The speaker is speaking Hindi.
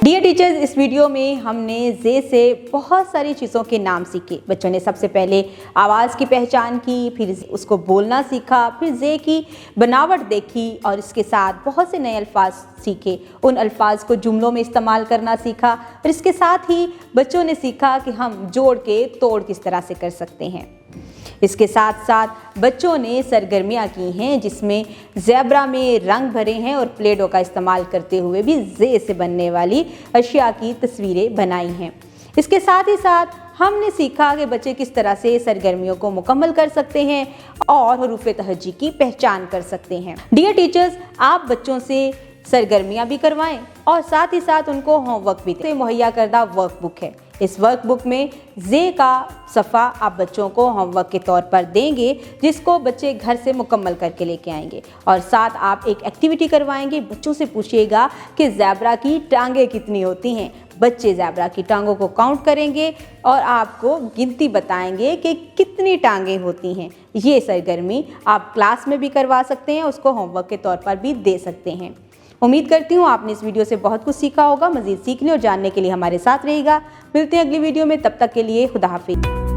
डियर टीचर्स, इस वीडियो में हमने जे से बहुत सारी चीज़ों के नाम सीखे। बच्चों ने सबसे पहले आवाज़ की पहचान की, फिर उसको बोलना सीखा, फिर जे की बनावट देखी और इसके साथ बहुत से नए अल्फाज सीखे। उन अल्फाज को जुमलों में इस्तेमाल करना सीखा और इसके साथ ही बच्चों ने सीखा कि हम जोड़ के तोड़ किस तरह से कर सकते हैं। इसके साथ साथ बच्चों ने सरगर्मियाँ की हैं जिसमें ज़ेब्रा में रंग भरे हैं और प्लेडो का इस्तेमाल करते हुए भी जे से बनने वाली अशिया की तस्वीरें बनाई हैं। इसके साथ ही साथ हमने सीखा कि बच्चे किस तरह से सरगर्मियों को मुकम्मल कर सकते हैं और हरूफ तहज्जी की पहचान कर सकते हैं। डियर टीचर्स, आप बच्चों से सरगर्मियाँ भी करवाएं और साथ ही साथ उनको होमवर्क भी मुहैया करदा वर्कबुक है। इस वर्कबुक में जे का सफ़ा आप बच्चों को होमवर्क के तौर पर देंगे जिसको बच्चे घर से मुकम्मल करके लेके आएंगे और साथ आप एक एक्टिविटी करवाएंगे। बच्चों से पूछिएगा कि ज़ेब्रा की टांगें कितनी होती हैं। बच्चे ज़ेब्रा की टांगों को काउंट करेंगे और आपको गिनती बताएंगे कि कितनी टांगें होती हैं। ये सरगर्मी आप क्लास में भी करवा सकते हैं, उसको होमवर्क के तौर पर भी दे सकते हैं। उम्मीद करती हूँ आपने इस वीडियो से बहुत कुछ सीखा होगा। मज़ीद सीखने और जानने के लिए हमारे साथ रहिएगा। मिलते हैं अगली वीडियो में, तब तक के लिए खुदा हाफिज़।